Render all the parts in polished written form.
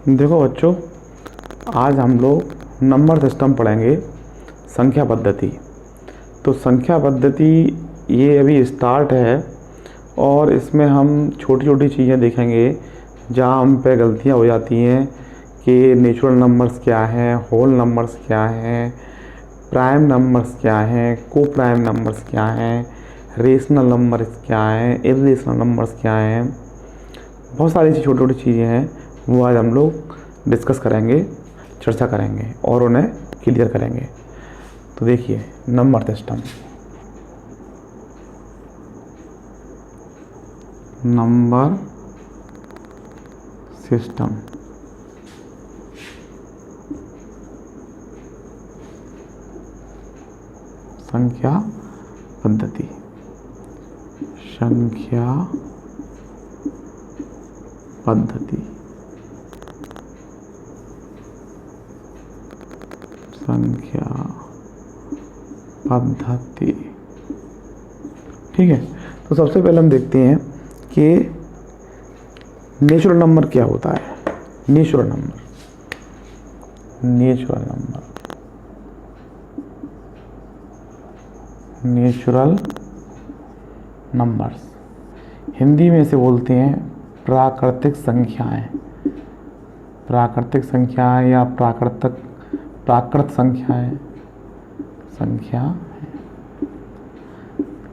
देखो बच्चों, आज हम लोग नंबर सिस्टम पढ़ेंगे, संख्या पद्धति। तो संख्या पद्धति ये अभी स्टार्ट है और इसमें हम छोटी छोटी चीज़ें देखेंगे जहाँ हम पे गलतियाँ हो जाती हैं कि नेचुरल नंबर्स क्या हैं, होल नंबर्स क्या हैं, प्राइम नंबर्स क्या हैं, को प्राइम नंबर्स क्या हैं, रेशनल नंबर्स क्या हैं, इरेशनल नंबर्स क्या हैं। बहुत सारी छोटी छोटी चीज़ें हैं, वो आज हम लोग डिस्कस करेंगे, चर्चा करेंगे और उन्हें क्लियर करेंगे। तो देखिए, नंबर सिस्टम, नंबर सिस्टम संख्या पद्धति, संख्या पद्धति, संख्या पद्धति। ठीक है, तो सबसे पहले हम देखते हैं कि नेचुरल नंबर क्या होता है। Natural number, natural number, natural numbers Hindi में इसे बोलते हैं प्राकृतिक संख्याएं। प्राकृतिक संख्याएं या प्राकृत संख्याएं, संख्या।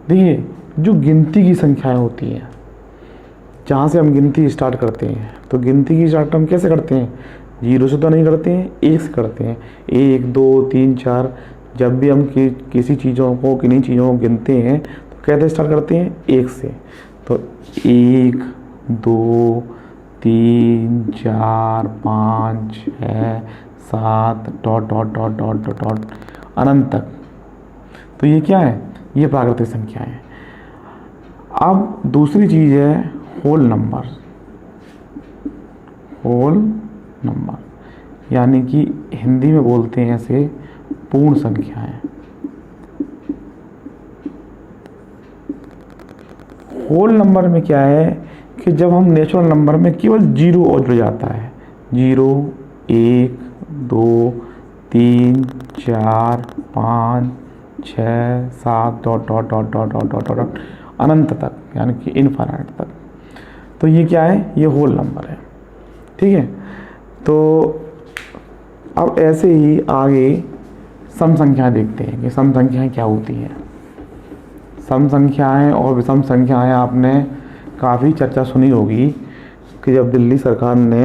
देखिए, जो गिनती की संख्याएं होती हैं, जहाँ से हम गिनती स्टार्ट करते हैं, तो गिनती की स्टार्ट हम कैसे करते हैं? 0 से तो नहीं करते हैं, 1 से करते हैं। 1 2 3 4। जब भी हम किसी चीज़ों को, किन्हीं चीज़ों को गिनते हैं तो कैसे स्टार्ट करते हैं? 1 से। तो 1 2 3 4 5 6 7 dot dot dot dot dot dot अनंत तक। तो ये क्या है? ये प्राकृतिक संख्या है। अब दूसरी चीज़ है होल नंबर। होल नंबर यानी कि हिंदी में बोलते हैं इसे पूर्ण संख्याएं। होल नंबर में क्या है कि जब हम नेचुरल नंबर में केवल 0 और जुड़ जाता है, 0 1 2 3 4 5 6 7 dot dot dot dot dot dot dot अनंत तक, यानी कि इनफाइनाइट तक। तो ये क्या है? ये होल नंबर है। ठीक है, तो अब ऐसे ही आगे सम संख्याएं देखते हैं कि सम संख्याएं क्या होती हैं। सम संख्याएं और विषम संख्याएं आपने काफ़ी चर्चा सुनी होगी कि जब दिल्ली सरकार ने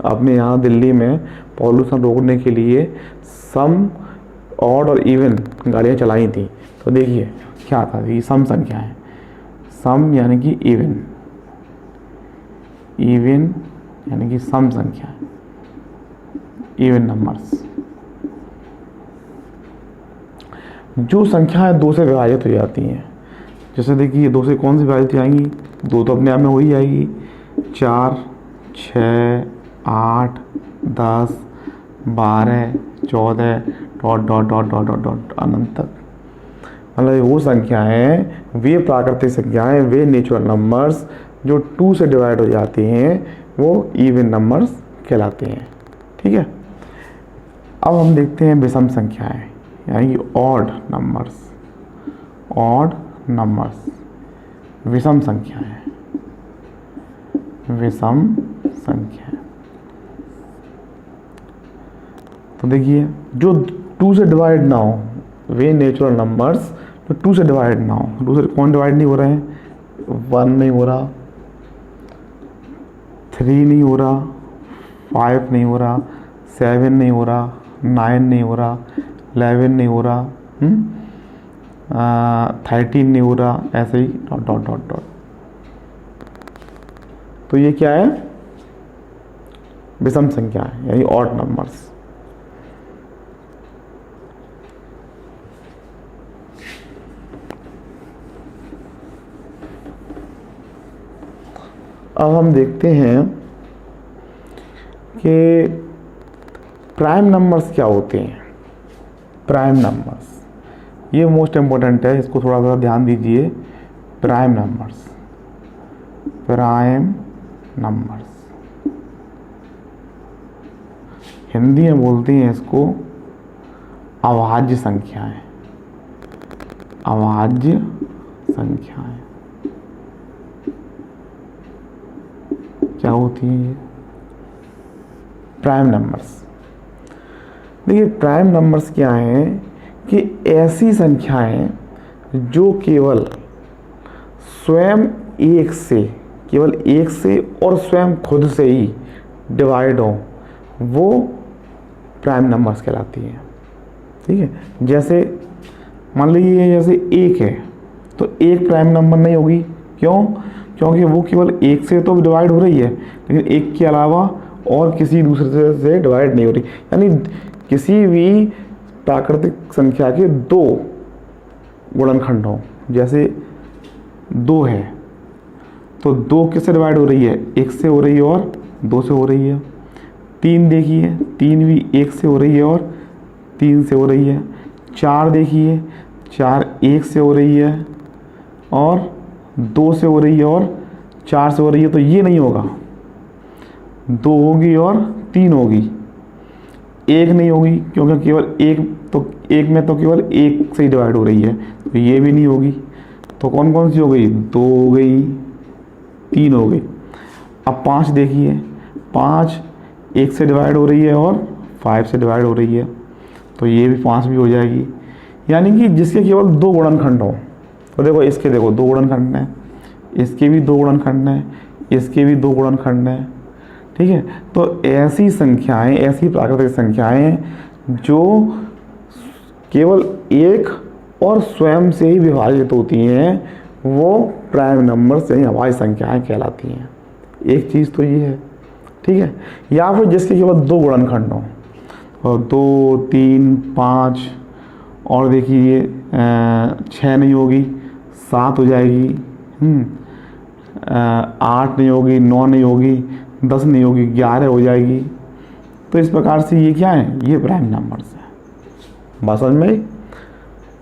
अपने यहाँ दिल्ली में पॉल्यूशन रोकने के लिए सम, ऑड और इवन गाड़ियाँ चलाई थी। तो देखिए क्या था, ये सम संख्याएं। सम यानी कि इवन, इवन यानी कि सम संख्या, इवन नंबर्स। जो संख्याएं 2 से विभाजित हो जाती हैं, जैसे देखिए 2 से कौन सी विभाजित हो जाएंगी? 2 तो अपने आप में हो ही जाएगी। 4 6 8 10 12 14 dot dot dot dot dot dot अनंत तक। मतलब वो संख्याएं, वे प्राकृतिक संख्याएं, वे नेचुरल नंबर्स जो 2 से डिवाइड हो जाते हैं, वो इवन नंबर्स कहलाते हैं। ठीक है, अब हम देखते हैं विषम संख्याएं यानी ऑड नंबर्स। ऑड नंबर्स, विषम संख्याएं, विषम संख्या। तो देखिए, जो 2 से डिवाइड ना हो, वे नेचुरल नंबर्स जो 2 से डिवाइड ना हो। 2 से कौन डिवाइड नहीं हो रहे हैं? 1 नहीं हो रहा, 3 नहीं हो रहा, 5 नहीं हो रहा, 7 नहीं हो रहा, 9 नहीं हो रहा, 11 नहीं हो रहा, 13 नहीं हो रहा, ऐसे ही डॉट डॉट डॉट डॉट। तो ये क्या है? विषम संख्या है यानी ऑड नंबर्स। अब हम देखते हैं कि प्राइम नंबर्स क्या होते हैं। प्राइम नंबर्स, ये मोस्ट इम्पोर्टेंट है, इसको थोड़ा सा ध्यान दीजिए। Prime numbers, prime numbers Hindi में बोलते हैं इसको अभाज्य संख्याएं। अभाज्य संख्याएं क्या होती हैं ये? Prime numbers. देखिए प्राइम नंबर्स क्या हैं कि ऐसी संख्याएं जो केवल स्वयं एक से, केवल एक से और स्वयं खुद से ही डिवाइड हो, वो प्राइम नंबर्स कहलाती हैं। ठीक है, जैसे मान लीजिए जैसे एक है तो एक प्राइम नंबर नहीं होगी। क्यों? क्योंकि वो केवल एक से तो डिवाइड हो रही है, लेकिन एक के अलावा और किसी दूसरे से डिवाइड नहीं हो रही। यानी किसी भी प्राकृतिक संख्या के दो गुणनखंड हों, जैसे दो है तो दो किससे डिवाइड हो रही है? एक से हो रही है और दो से हो रही है। तीन देखिए, तीन भी एक से हो रही है और तीन से हो रही है। चार देखिए, चार एक से हो रही है और दो से हो रही है और चार से हो रही है। तो ये नहीं होगा, दो होगी और तीन होगी, एक नहीं होगी क्योंकि केवल एक, तो एक में तो केवल एक से ही डिवाइड हो रही है, तो ये भी नहीं होगी। तो कौन कौन सी हो गई? दो हो गई, तीन हो गई। अब पाँच देखिए, पाँच एक से डिवाइड हो रही है और फाइव से डिवाइड हो रही है, तो ये भी पाँच भी हो जाएगी। यानी कि जिसके केवल दो गुणनखंड हो, तो देखो इसके देखो दो गुणनखंड हैं, इसके भी दो गुणनखंड हैं, इसके भी दो गुणनखंड हैं। ठीक है, तो ऐसी संख्याएं, ऐसी प्राकृतिक संख्याएं जो केवल एक और स्वयं से ही विभाजित होती हैं, वो प्राइम नंबर से ही अभाज्य संख्याएं कहलाती हैं। एक चीज़ तो ये है। ठीक है, या फिर जिसके केवल दो गुणनखंड हों, और दो, तीन, पाँच, और देखिए छः नहीं होगी, सात हो जाएगी, आठ नहीं होगी, नौ नहीं होगी, 10 नहीं होगी, 11 हो जाएगी। तो इस प्रकार से ये क्या है? ये प्राइम नंबर्स हैं। बात समझ में?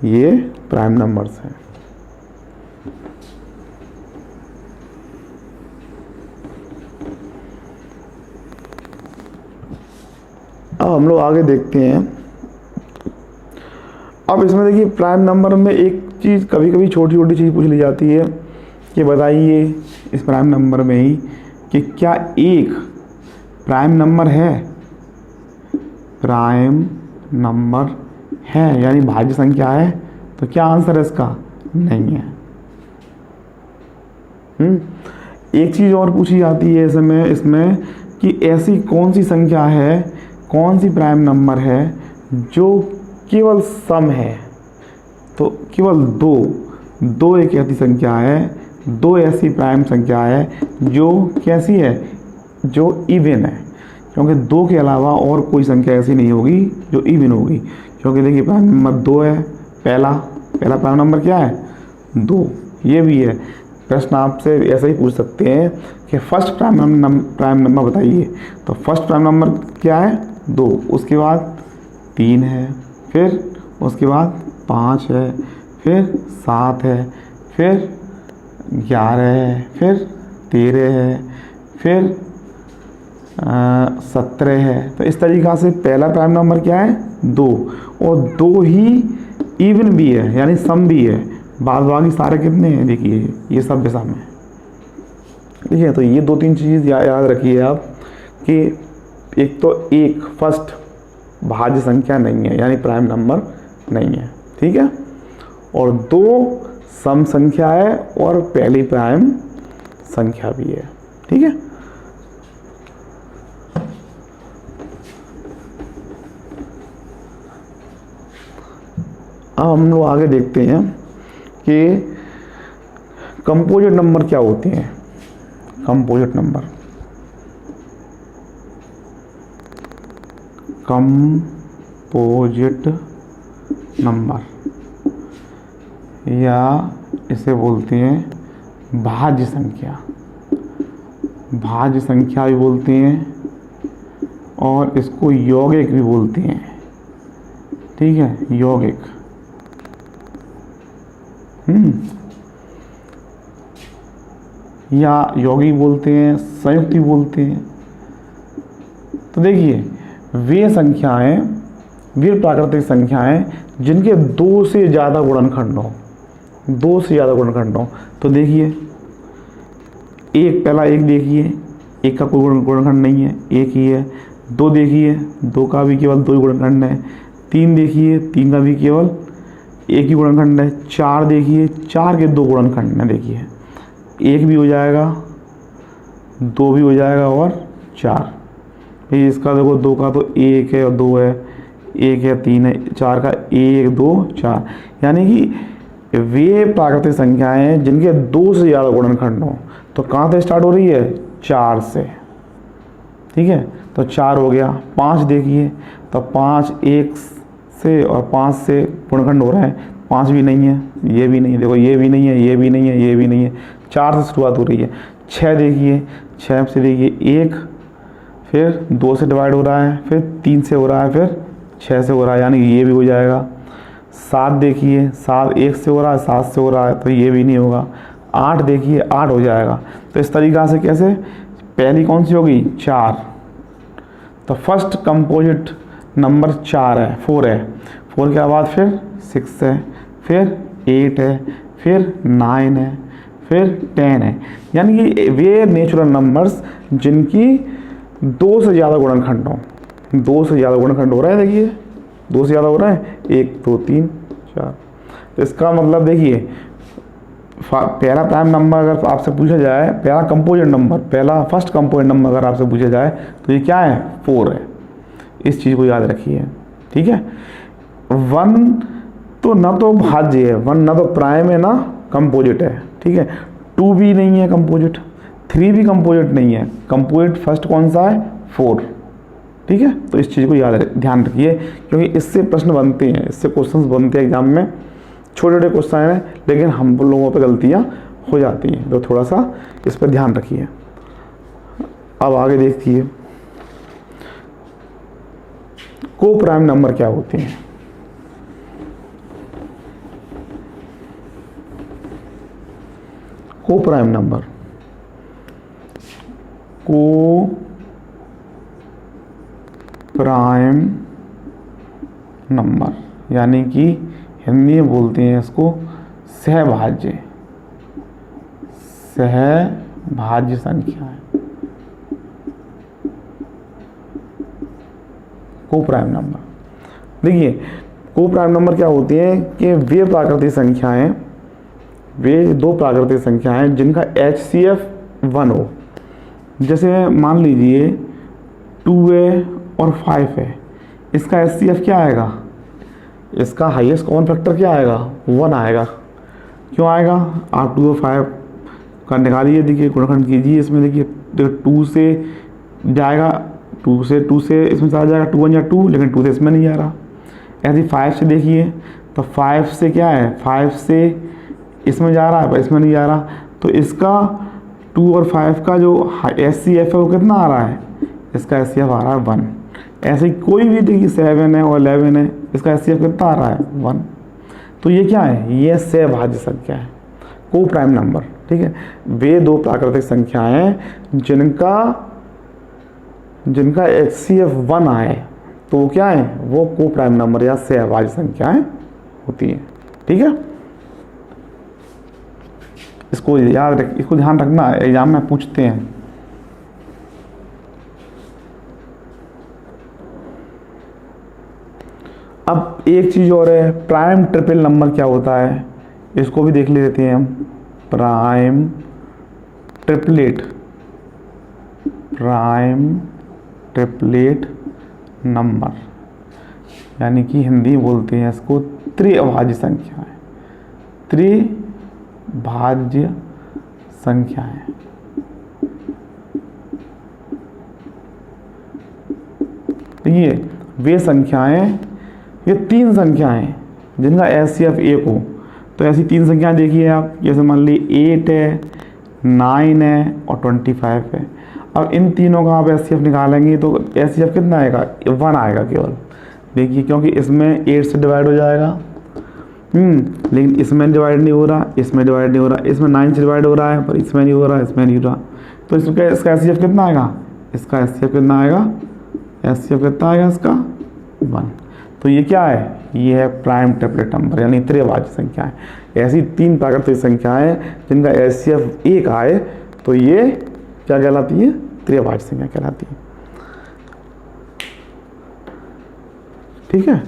ये प्राइम नंबर्स हैं। अब हम लोग आगे देखते हैं। अब इसमें देखिए प्राइम नंबर में एक चीज़, कभी कभी छोटी छोटी चीज़ पूछ ली जाती है कि बताइए इस प्राइम नंबर में ही कि क्या एक प्राइम नंबर है? प्राइम नंबर है यानी भाज्य संख्या है, तो क्या आंसर है इसका? नहीं है। एक चीज़ और पूछी जाती है इसमें कि ऐसी कौन सी संख्या है, कौन सी प्राइम नंबर है जो केवल सम है? तो केवल दो एक ऐसी संख्या है, दो ऐसी प्राइम संख्या है जो कैसी है? जो इवन है, क्योंकि दो के अलावा और कोई संख्या ऐसी नहीं होगी जो इवन होगी। क्योंकि देखिए प्राइम नंबर दो है, पहला प्राइम नंबर क्या है? दो। ये भी है, प्रश्न आपसे ऐसा ही पूछ सकते हैं कि फर्स्ट प्राइम नंबर बताइए, तो फर्स्ट प्राइम नंबर क्या है? दो। उसके बाद तीन है, फिर उसके बाद पाँच है, फिर सात है, फिर 11 है, फिर 13 है, फिर 17 है। तो इस तरीक़ा से पहला प्राइम नंबर क्या है? दो, और दो ही इवन भी है यानी सम भी है। बाद बाकी सारे कितने हैं? देखिए ये सब सम है। ठीक है, तो ये दो तीन चीज़ याद रखिए आप कि एक तो एक फर्स्ट भाज्य संख्या नहीं है यानी प्राइम नंबर नहीं है। ठीक है, और दो सम संख्या है और पहली प्राइम संख्या भी है। ठीक है, अब हम लोग आगे देखते हैं कि कंपोजिट नंबर क्या होते हैं। कंपोजिट नंबर, कंपोजिट नंबर या इसे बोलते हैं भाज्य संख्या। भाज्य संख्या भी बोलते हैं और इसको यौगिक भी बोलते हैं। ठीक है, यौगिक। या यौगिक बोलते हैं, संयुक्त भी बोलते हैं। तो देखिए वे संख्याएं, वे प्राकृतिक संख्याएं जिनके 2 से ज़्यादा गुणनखंड हो, 2 से ज़्यादा गुणनखंड हो। तो देखिए एक, पहला एक देखिए, एक का कोई गुणनखंड नहीं है, एक ही है। 2 देखिए, 2 का भी केवल 2 ही गुणनखंड है। 3 देखिए, 3 का भी केवल एक ही गुणनखंड है। 4 देखिए, 4 के 2 गुणनखंड हैं। देखिए 1 भी हो जाएगा, 2 भी हो जाएगा और 4। भाई इसका देखो 2 का तो 1 है और 2 है, 1 है 3 है, 4 का 1 2 4। यानी कि वे प्राकृतिक संख्याएं हैं जिनके 2 से ज़्यादा गुणनखंड हो। तो कहाँ से स्टार्ट हो रही है? 4 से। ठीक है, तो 4 हो गया। 5 देखिए, तो 5 1 से और 5 से गुणनखंड हो रहे हैं। 5 भी नहीं है, ये भी नहीं है, देखो ये भी नहीं है, ये भी नहीं है, ये भी नहीं है। 4 से शुरुआत हो रही है। 6 देखिए, 6 से देखिए 1, फिर 2 से डिवाइड हो रहा है, फिर 3 से हो रहा है, फिर 6 से हो रहा है, यानी ये भी हो जाएगा। 7 देखिए, 7 1 से हो रहा है, 7 से हो रहा है, तो ये भी नहीं होगा। 8 देखिए, 8 हो जाएगा। तो इस तरीक़ा से कैसे, पहली कौन सी होगी? 4। तो फर्स्ट कंपोजिट नंबर 4 है, 4 है। 4 के बाद फिर 6 है, फिर 8 है, फिर 9 है, फिर 10 है। यानी कि वे नेचुरल नंबर्स जिनकी 2 से ज़्यादा गुणनखंड हो। 2 से ज़्यादा गुणनखंड हो रहा है, देखिए 2 से ज़्यादा हो रहा है, 1 2 3 4। तो इसका मतलब देखिए पहला प्राइम नंबर अगर आपसे पूछा जाए, पहला कंपोजिट नंबर, पहला फर्स्ट कंपोजिट नंबर अगर आपसे पूछा जाए तो ये क्या है? 4 है। इस चीज़ को याद रखिए, ठीक है। 1 तो ना तो भाज्य है, 1 ना तो प्राइम है ना कंपोजिट है, ठीक है। 2 भी नहीं है कंपोजिट, 3 भी कंपोजिट नहीं है। कंपोजिट फर्स्ट कौन सा है? 4, ठीक है। तो इस चीज़ को ध्यान रखिए, क्योंकि इससे प्रश्न बनते हैं, इससे क्वेश्चंस बनते हैं एग्जाम में। छोटे छोटे क्वेश्चन हैं, लेकिन हम लोगों पे गलतियां हो जाती हैं, तो थोड़ा सा इस पर ध्यान रखिए। अब आगे देखिए, को प्राइम नंबर क्या होते हैं? को प्राइम नंबर, को प्राइम नंबर यानी कि हिंदी में बोलते हैं इसको सहभाज्य, सहभाज्य संख्याएं, को प्राइम नंबर। देखिए को प्राइम नंबर क्या होते हैं कि वे प्राकृतिक संख्याएं, वे 2 प्राकृतिक संख्याएं जिनका HCF 1 हो। जैसे मान लीजिए 2 है और 5 है, इसका HCF क्या आएगा? इसका हाईएस्ट कॉमन फैक्टर क्या आएगा? 1 आएगा। क्यों आएगा? आप 2 और 5 का निकालिए, देखिए गुणनखंड कीजिए। इसमें देखिए 2 से जाएगा, 2 से इसमें चला जाएगा, 2 1 या 2, लेकिन 2 से इसमें नहीं जा रहा। ऐसे 5 से देखिए, तो 5 से क्या है? 5 से इसमें जा रहा है पर इसमें नहीं जा रहा। तो इसका 2 और 5 का जो HCF है वो कितना आ रहा है? इसका HCF आ रहा है 1। ऐसे ही कोई भी देखिए 7 है और 11 है, इसका HCF कितना आ रहा है? 1। तो ये क्या है? ये सहभाज्य संख्या है, को प्राइम नंबर, ठीक है। वे 2 प्राकृतिक संख्याएं जिनका HCF 1 आए तो क्या है? वो को प्राइम नंबर या सहभाज्य संख्याएं होती हैं, ठीक है। इसको याद रख, इसको ध्यान रखना, एग्जाम में पूछते हैं। अब एक चीज़ और है, प्राइम ट्रिपल नंबर क्या होता है, इसको भी देख लेते हैं हम। Prime triplet, prime triplet number यानी कि हिंदी बोलते हैं इसको त्रिभाज्य संख्याएं, त्रिभाज्य संख्याएं। ये वे संख्याएं, ये 3 संख्याएं जिनका HCF 1 हो। तो ऐसी 3 संख्याएं देखिए आप, जैसे मान ली 8 है, 9 है और 25 है। अब इन तीनों का आप HCF निकालेंगे तो HCF कितना आएगा? 1 आएगा केवल। देखिए क्योंकि इसमें 8 से डिवाइड हो जाएगा, लेकिन इसमें डिवाइड नहीं हो रहा, इसमें डिवाइड नहीं हो रहा, इसमें 9 से डिवाइड हो रहा है पर इसमें नहीं हो रहा, इसमें नहीं हो रहा। तो इसका HCF कितना आएगा? इसका HCF कितना आएगा? HCF कितना आएगा इसका 1। तो ये क्या है, ये है प्राइम ट्रिपलेट नंबर यानी त्रिभाज्य संख्या है। ऐसी 3 प्राकृतिक संख्याएं जिनका HCF 1 आए तो ये क्या कहलाती है, त्रिभाज्य संख्या कहलाती है। ठीक है,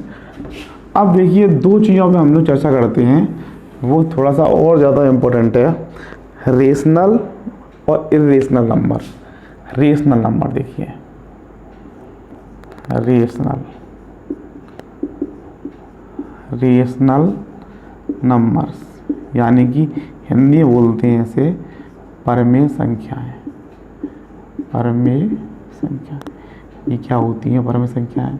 अब देखिए 2 चीज़ों पे हम लोग चर्चा करते हैं, वो थोड़ा सा और ज़्यादा इम्पोर्टेंट है, रेशनल और इरेशनल नंबर। रेशनल नंबर देखिए, रेशनल नंबर्स यानी कि हिंदी में बोलते हैं इसे परमेय संख्याएं। परमेय संख्या ये क्या होती है, परमेय संख्याएं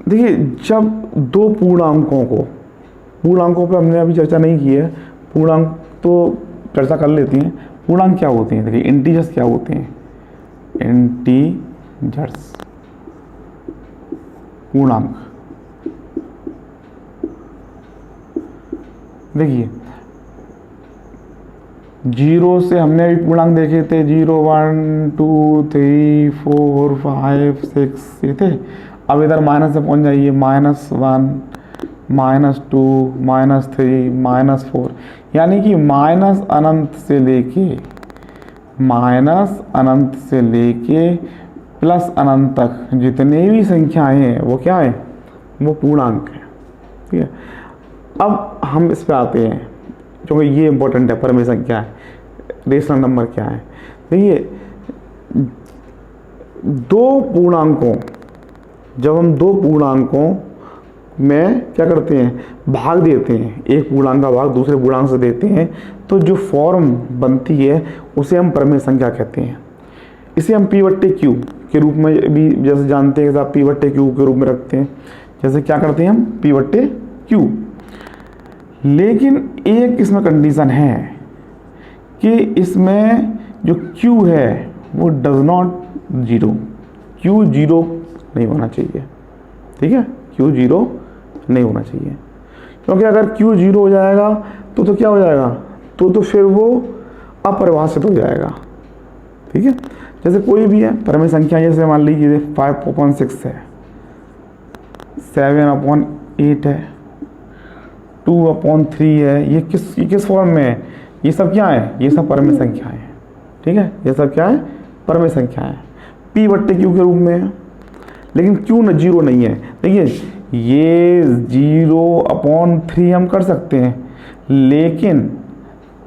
देखिए जब 2 पूर्णांकों पे हमने अभी चर्चा नहीं की है, पूर्णांक तो चर्चा कर लेती हैं। पूर्णांक क्या होते हैं, देखिए इंटीजर्स क्या होते हैं, इंटीजर्स पूर्णांक। देखिए 0 से हमने अभी पूर्णांक देखे थे, 0 1 2 3 4 5 6 ये थे। अब इधर माइनस से पहुंच जाइए, -1 -2 -3 -4 यानी कि अनंत से लेके प्लस अनंत तक जितने भी संख्याएं हैं वो क्या है, वो पूर्णांक है। ठीक है, अब हम इस पे आते हैं क्योंकि ये इंपॉर्टेंट है, परमेय संख्या है, रेशनल नंबर क्या है। देखिए 2 पूर्णांकों, जब हम 2 पूर्णांकों में क्या करते हैं, भाग देते हैं, एक पूर्णांक का भाग दूसरे पूर्णांक से देते हैं, तो जो फॉर्म बनती है उसे हम परमेय संख्या कहते हैं। इसे हम P/Q के रूप में भी जैसे जानते हैं, आप P/Q के रूप में रखते हैं। जैसे क्या करते हैं हम P/Q, लेकिन एक इसमें कंडीशन है कि इसमें जो Q है वो डज नॉट जीरो, Q 0 नहीं होना चाहिए। ठीक है, Q 0 नहीं होना चाहिए, क्योंकि अगर Q 0 हो जाएगा तो क्या हो जाएगा, तो फिर वो अपरिभाषित हो जाएगा। ठीक है, जैसे कोई भी है परमेय संख्या, जैसे मान लीजिए 5/6 है, 7/8 है, 2/3 है, ये किस फॉर्म में है, ये सब क्या है, ये सब परमेय संख्याएं हैं। ठीक है, ये सब क्या है, परमेय संख्याएं P/Q के रूप में है, लेकिन Q 0 नहीं है। देखिए ये 0/3 हम कर सकते हैं, लेकिन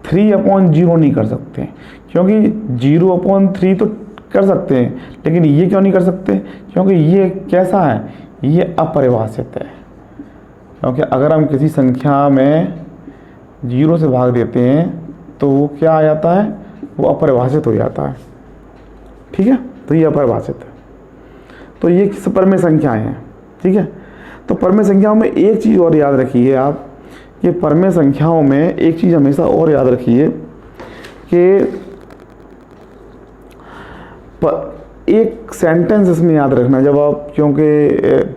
3/0 नहीं कर सकते, क्योंकि 0/3 तो कर सकते हैं, लेकिन ये क्यों नहीं कर सकते, क्योंकि ये कैसा है, ये अपरिभाषित है। क्योंकि अगर हम किसी संख्या में 0 से भाग देते हैं तो वो क्या आ जाता है, वो अपरिभाषित हो जाता है। ठीक है, तो ये अपरिभाषित है, तो ये परमेय संख्याएं हैं। ठीक है, तो परमेय संख्याओं में एक चीज़ और याद रखिए आप, कि परमेय संख्याओं में एक चीज़ हमेशा और याद रखिए कि एक सेंटेंस इसमें याद रखना जब आप, क्योंकि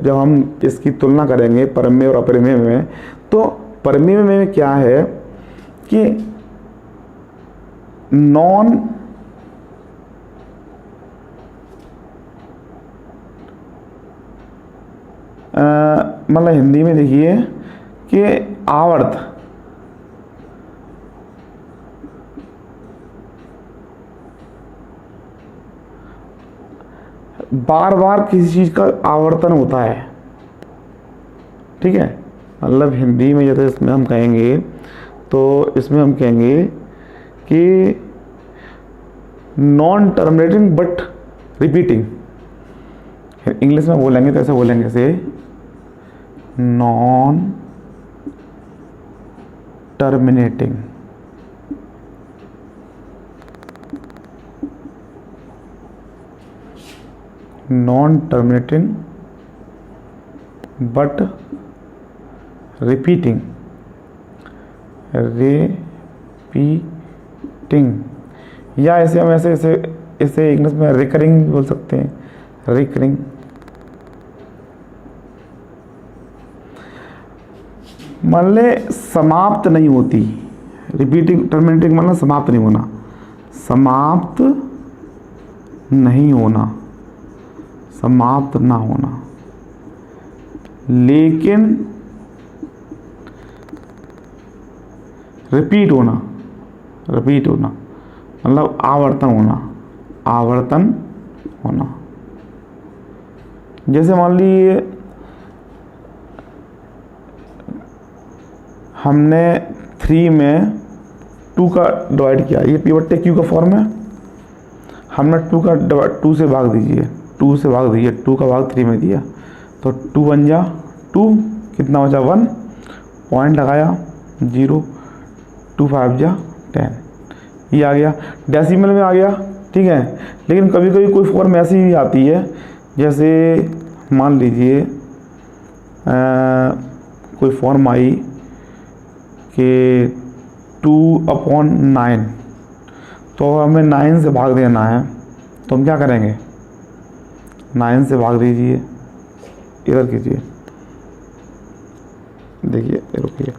जब हम इसकी तुलना करेंगे परमेय और अपरिमेय में, तो परमेय में क्या है कि नॉन मतलब हिंदी में देखिए कि आवर्त, बार बार किसी चीज़ का आवर्तन होता है। ठीक है, मतलब हिंदी में जैसे इसमें हम कहेंगे, तो इसमें हम कहेंगे कि non terminating but repeating. English में बोलेंगे तो ऐसे बोलेंगे, इसे नॉन टर्मिनेटिंग बट रिपीटिंग या ऐसे हम ऐसे इंग्लिश में रिकरिंग बोल सकते हैं, रिकरिंग। मान ले समाप्त नहीं होती, रिपीटिंग टर्मिनेटिंग मतलब समाप्त नहीं होना, समाप्त नहीं होना, समाप्त ना होना, लेकिन रिपीट होना, रिपीट होना मतलब आवर्तन होना, आवर्तन होना। जैसे मान लीजिए हमने 3 में 2 का डिवाइड किया, ये पी बट्टे क्यू का फॉर्म है। हमने 2 का 2 से भाग दीजिए, 2 से भाग दीजिए, 2 का भाग 3 में दिया तो 2 बन जा 2, कितना बचा 1, पॉइंट लगाया 0, 2 5 जा 10, ये आ गया, डेसिमल में आ गया। ठीक है, लेकिन कभी कभी कोई फॉर्म ऐसी भी आती है, जैसे मान लीजिए कोई फॉर्म आई कि 2/9, तो हमें 9 से भाग देना है, तो हम क्या करेंगे, 9 से भाग दीजिए, इधर कीजिए, देखिए रुकिए,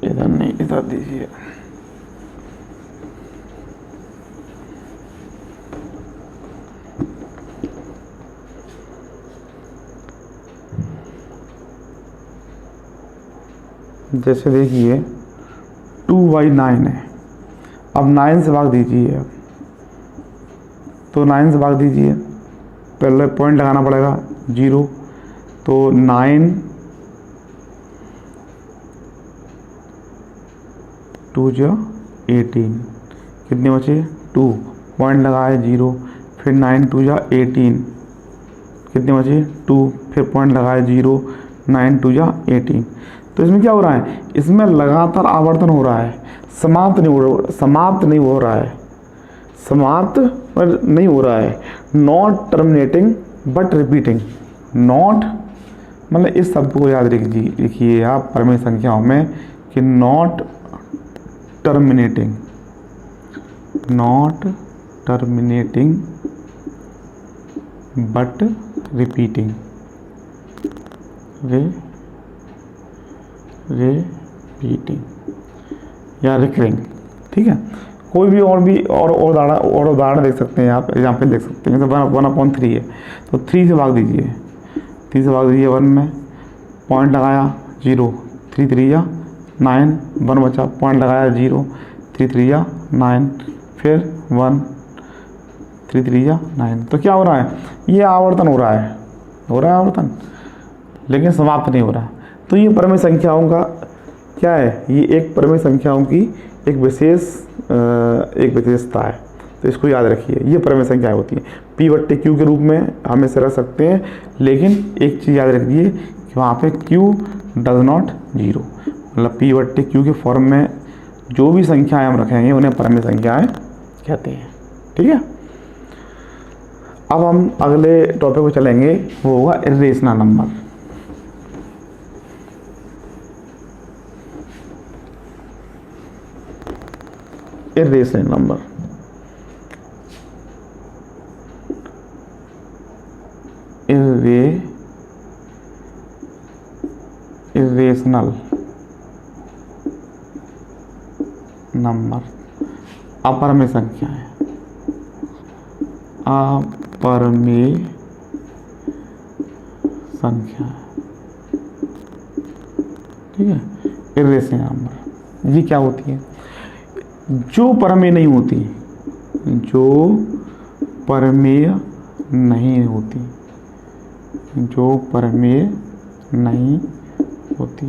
इधर नहीं, इधर दीजिए, जैसे देखिए 2/9 है, अब 9 से भाग दीजिए, तो 9 से भाग दीजिए, पहले पॉइंट लगाना पड़ेगा 0, तो 9 2 जा 18, कितने बचे 2, पॉइंट लगाए 0, फिर 9 2 जा 18, कितने बचे 2, फिर पॉइंट लगाए 0, 9 2 जा 18। तो इसमें क्या हो रहा है, इसमें लगातार आवर्तन हो रहा है, समाप्त नहीं हो रहा है, समाप्त नहीं हो रहा है, not terminating but repeating. Not मतलब इस शब्द को याद लिखिए आप परमेय संख्याओं में कि not terminating, not terminating but repeating, repeating या रिकरिंग। ठीक है, कोई भी और उदाहरण देख सकते हैं आप, एग्जाम्पल देख सकते हैं। जैसे 1/3 है, तो 3 से भाग दीजिए, 3 से भाग दीजिए 1 में, पॉइंट लगाया 0, 3 3 या 9, 1 बचा, पॉइंट लगाया 0, 3 3 या 9, फिर 1, 3 3 या 9। तो क्या हो रहा है, ये आवर्तन हो रहा है आवर्तन, लेकिन समाप्त नहीं हो रहा। तो ये परमेय संख्याओं का क्या है, ये एक परमेय संख्याओं की एक विशेषता है। तो इसको याद रखिए, ये परमेय संख्याएं होती हैं, P बट्टे Q के रूप में हम इसे रख सकते हैं, लेकिन एक चीज़ याद रखिए कि वहाँ पे Q डज नॉट 0, मतलब P बट्टे Q के फॉर्म में जो भी संख्याएं हम रखेंगे उन्हें परमेय संख्याएं कहते हैं। ठीक है, अब हम अगले टॉपिक को चलेंगे, वो होगा irrational number. Irrational number, irrational number अपरमेय संख्या है, अपरमेय संख्या है। ठीक है, इर्रेशनल नंबर ये क्या होती है, जो परमेय नहीं होती, जो परमेय नहीं होती, जो परमेय नहीं होती,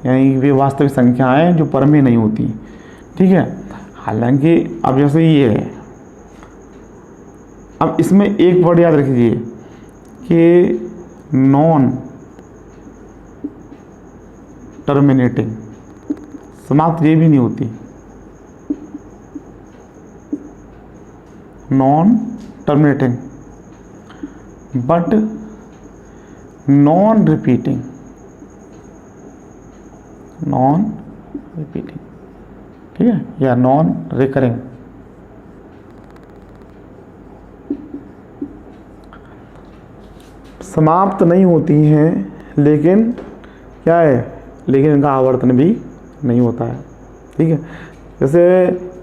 यानी वे वास्तविक संख्याएं जो परमेय नहीं होती। ठीक है, हालांकि अब जैसे ये है, अब इसमें एक वर्ड याद रखिए कि नॉन टर्मिनेटिंग, समाप्त ये भी नहीं होती, non terminating but non repeating, non repeating. ठीक है, या नॉन रिकरिंग। समाप्त नहीं होती हैं लेकिन क्या है, लेकिन इनका आवर्तन भी नहीं होता है। ठीक है, जैसे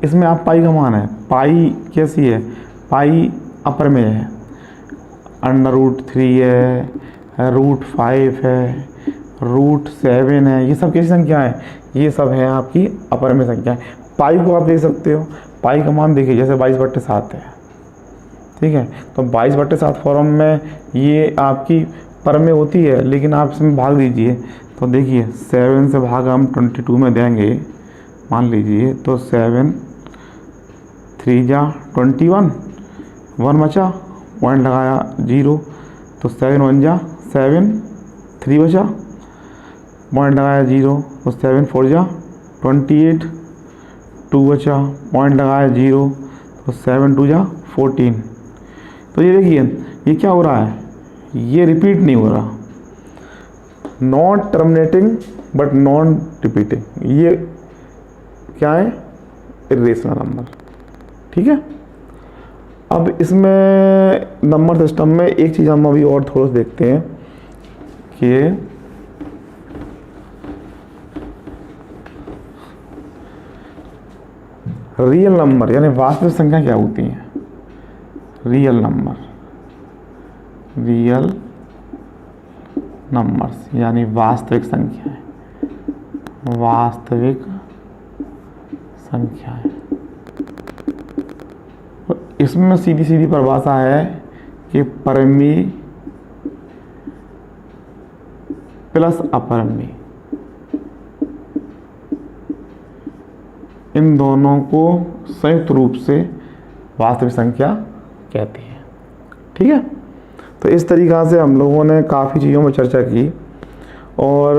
इसमें आप पाई का मान है, पाई कैसी है, पाई अपर में है, √3 है, √5 है, √7 है, ये सब कैसी संख्या है, ये सब है आपकी अपर में संख्या है। पाई को आप देख सकते हो, पाई का मान देखिए जैसे 22/7 है। ठीक है, तो 22/7 फॉर्म में ये आपकी पर में होती है, लेकिन आप इसमें भाग दीजिए तो देखिए 7 से भाग हम 22 में देंगे मान लीजिए, तो 7 3 जा 21, 1 बचा, पॉइंट लगाया 0, तो 7 1 जा 7, 3 बचा, पॉइंट लगाया 0, तो 7 4 जा 28, 2 बचा, पॉइंट लगाया 0, तो 7 2 जा 14। तो ये देखिए ये क्या हो रहा है, ये रिपीट नहीं हो रहा, not terminating but non repeating, ये क्या है, इरेशनल नंबर। ठीक है, अब इसमें नंबर सिस्टम में एक चीज़ हम अभी और थोड़ा सा देखते हैं कि रियल नंबर यानी वास्तविक संख्या क्या होती है। रियल नंबर्स यानी वास्तविक संख्याएं, वास्तविक संख्याएं। इसमें सीधी सीधी परिभाषा है कि परमी प्लस अपरमी, इन दोनों को संयुक्त रूप से वास्तविक संख्या कहते हैं। ठीक है, तो इस तरीक़ा से हम लोगों ने काफ़ी चीज़ों में चर्चा की और